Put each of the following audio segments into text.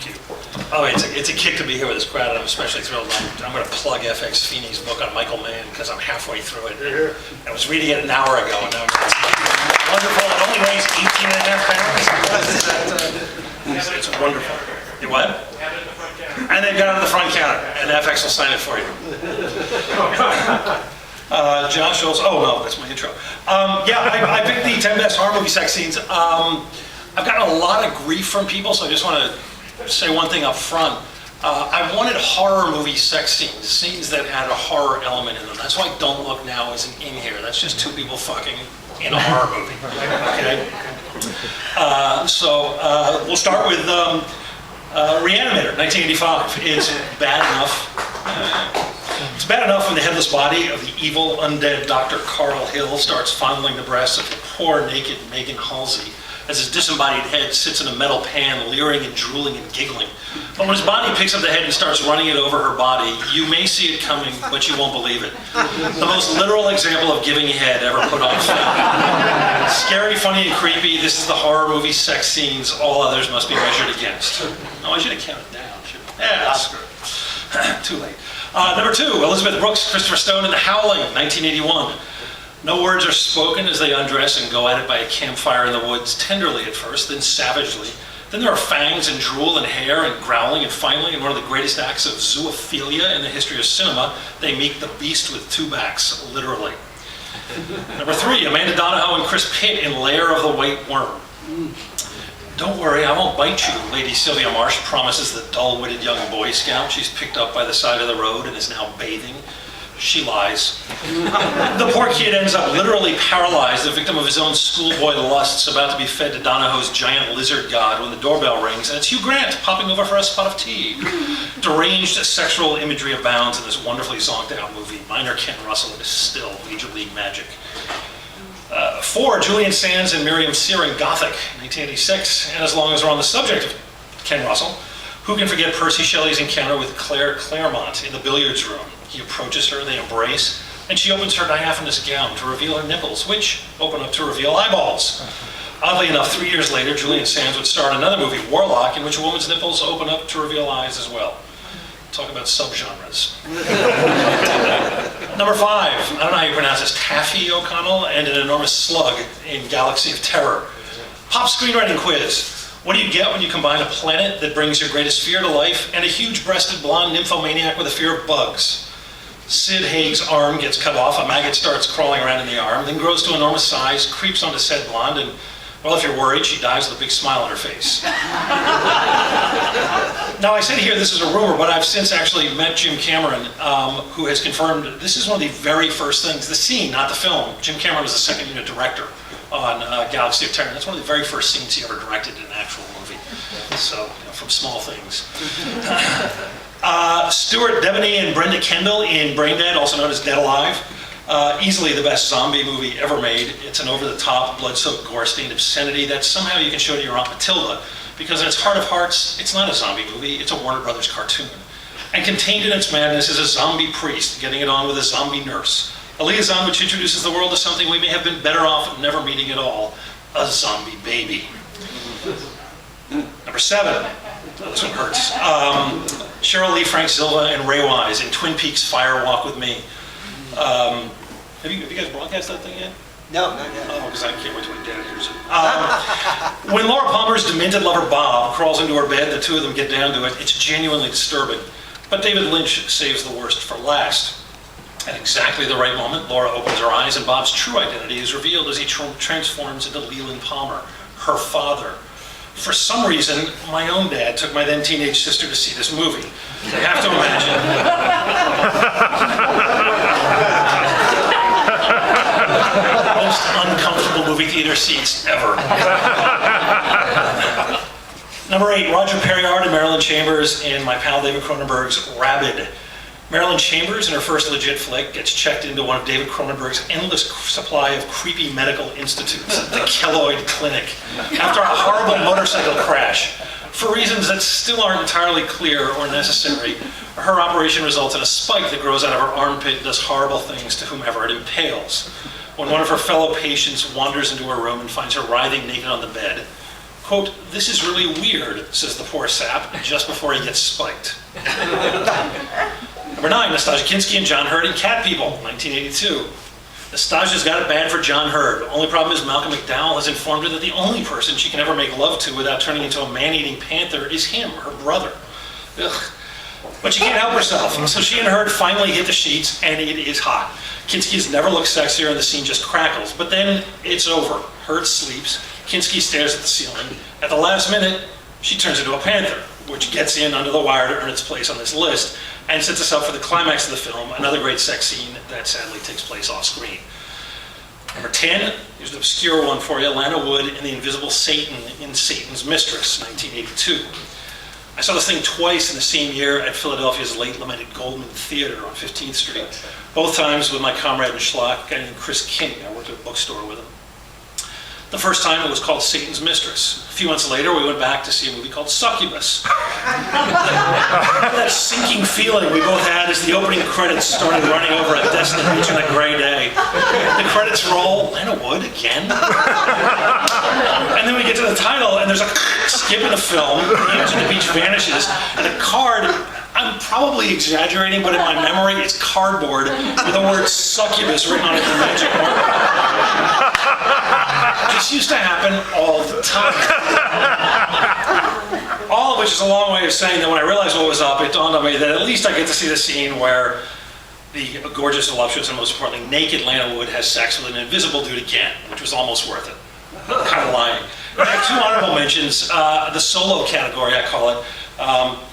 Thank you. Oh, it's a kick to be here with this crowd, and I'm especially thrilled. I'm going to plug FX Feeney's book on Michael Mann because I'm halfway through it. I was reading it an hour ago, and now it's wonderful. It only weighs 18 and a half pounds. It's wonderful. You what? Have it at the front counter. And they've got it on the front counter, and FX will sign it for you. Josh Olson. Oh no, that's my intro. I picked the 10 best horror movie sex scenes. I've gotten a lot of grief from people, so I just want to say one thing up front. I wanted horror movie sex scenes that had a horror element in them. That's why Don't Look Now isn't in here. That's just two people fucking in a horror movie. Okay. We'll start with Reanimator, 1985. It's bad enough. It's bad enough when the headless body of the evil undead Dr. Carl Hill starts fondling the breasts of the poor naked Megan Halsey as his disembodied head sits in a metal pan, leering and drooling and giggling. But when his body picks up the head and starts running it over her body, you may see it coming, but you won't believe it. The most literal example of giving head ever put on film. Scary, funny, and creepy, this is the horror movie sex scenes all others must be measured against. Oh, I should have counted down, shouldn't I? Yeah, screw it. Too late. Number 2, Elizabeth Brooks, Christopher Stone in The Howling, 1981. No words are spoken as they undress and go at it by a campfire in the woods, tenderly at first, then savagely. Then there are fangs and drool and hair and growling, and finally, in one of the greatest acts of zoophilia in the history of cinema, they meet the beast with two backs, literally. Number 3, Amanda Donahoe and Chris Pitt in Lair of the White Worm. Don't worry, I won't bite you, Lady Sylvia Marsh promises the dull-witted young Boy Scout she's picked up by the side of the road and is now bathing. She lies. The poor kid ends up literally paralyzed, the victim of his own schoolboy lusts, about to be fed to Donahoe's giant lizard god when the doorbell rings, and it's Hugh Grant popping over for a spot of tea. Deranged sexual imagery abounds in this wonderfully zonked out movie. Minor Ken Russell is still Major League Magic. 4, Julian Sands and Miriam Sear in Gothic, 1986. And as long as we're on the subject of Ken Russell, who can forget Percy Shelley's encounter with Claire Claremont in the billiards room? He approaches her, they embrace, and she opens her diaphanous gown to reveal her nipples, which open up to reveal eyeballs. Oddly enough, 3 years later, Julian Sands would star in another movie, Warlock, in which a woman's nipples open up to reveal eyes as well. Talk about subgenres. Number 5, I don't know how you pronounce this, Taffy O'Connell and an enormous slug in Galaxy of Terror. Pop screenwriting quiz. What do you get when you combine a planet that brings your greatest fear to life and a huge-breasted blonde nymphomaniac with a fear of bugs? Sid Haig's arm gets cut off, a maggot starts crawling around in the arm, then grows to enormous size, creeps onto said blonde, and, well, if you're worried, she dies with a big smile on her face. Now, I said here this is a rumor, but I've since actually met Jim Cameron, who has confirmed this is one of the very first things, the scene, not the film. Jim Cameron was the second unit director on Galaxy of Terror. That's one of the very first scenes he ever directed in an actual movie. So, from small things. Stuart Devaney and Brenda Kendall in Braindead, also known as Dead Alive. Easily the best zombie movie ever made. It's an over-the-top, blood-soaked, gore-stained obscenity that somehow you can show to your Aunt Matilda, because in its heart of hearts, it's not a zombie movie, it's a Warner Brothers cartoon. And contained in its madness is a zombie priest getting it on with a zombie nurse. A liaison which introduces the world to something we may have been better off never meeting at all, a zombie baby. Number 7, this one hurts. Cheryl Lee, Frank Silva, and Ray Wise in Twin Peaks Fire Walk With Me. Have you guys broadcast that thing yet? No, not yet. Oh, because I can't wait till my dad hears it. When Laura Palmer's demented lover Bob crawls into her bed, the two of them get down to it. It's genuinely disturbing. But David Lynch saves the worst for last. At exactly the right moment, Laura opens her eyes and Bob's true identity is revealed as he transforms into Leland Palmer, her father. For some reason, my own dad took my then teenage sister to see this movie. I have to imagine. Most uncomfortable movie theater seats ever. Number 8, Roger Perriard and Marilyn Chambers in my pal David Cronenberg's Rabid. Marilyn Chambers, in her first legit flick, gets checked into one of David Cronenberg's endless supply of creepy medical institutes, the Keloid Clinic, after a horrible motorcycle crash. For reasons that still aren't entirely clear or necessary, her operation results in a spike that grows out of her armpit and does horrible things to whomever it impales. When one of her fellow patients wanders into her room and finds her writhing naked on the bed, Quote, "This is really weird," says the poor sap, just before he gets spiked. Number 9, Nastasia Kinski and John Hurd in Cat People, 1982. Nastasia's got it bad for John Hurd. Only problem is Malcolm McDowell has informed her that the only person she can ever make love to without turning into a man-eating panther is him, her brother. Ugh. But she can't help herself, so she and Hurd finally hit the sheets, and it is hot. Kinski has never looked sexier, and the scene just crackles. But then it's over. Hurd sleeps. Kinski stares at the ceiling. At the last minute, she turns into a panther, which gets in under the wire to earn its place on this list, and sets us up for the climax of the film, another great sex scene that sadly takes place off screen. Number 10, here's an obscure one for you, Lana Wood and the Invisible Satan in Satan's Mistress, 1982. I saw this thing twice in the same year at Philadelphia's late lamented Goldman Theater on 15th Street. Both times with my comrade in schlock, a guy named Chris King. I worked at a bookstore with him. The first time it was called Satan's Mistress. A few months later, we went back to see a movie called Succubus. That sinking feeling we both had as the opening credits started running over a desolate beach on a gray day. The credits roll, Lana Wood again? And then we get to the title, and there's a skip in the film, the image of the beach vanishes, and a card, I'm probably exaggerating, but in my memory, it's cardboard with the word succubus written on it in magic marker. This used to happen all the time. All of which is a long way of saying that when I realized what was up, it dawned on me that at least I get to see the scene where the gorgeous, voluptuous, and most importantly, naked Lana Wood has sex with an invisible dude again, which was almost worth it. I'm kind of lying. I have 2 honorable mentions. The solo category, I call it.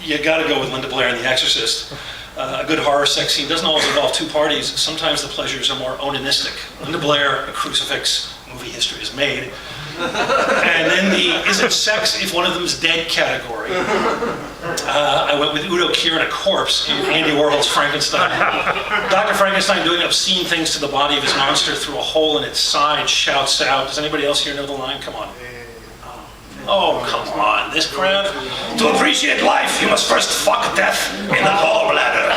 You got to go with Linda Blair in The Exorcist. A good horror sex scene doesn't always involve 2 parties. Sometimes the pleasures are more onanistic. Linda Blair, a crucifix, movie history is made. And then the is it sex if one of them is dead category. I went with Udo Kier in a corpse in Andy Warhol's Frankenstein. Dr. Frankenstein doing obscene things to the body of his monster through a hole in its side shouts out. Does anybody else here know the line? Come on. Oh, come on, this crowd. To appreciate life, you must first fuck death in the gallbladder.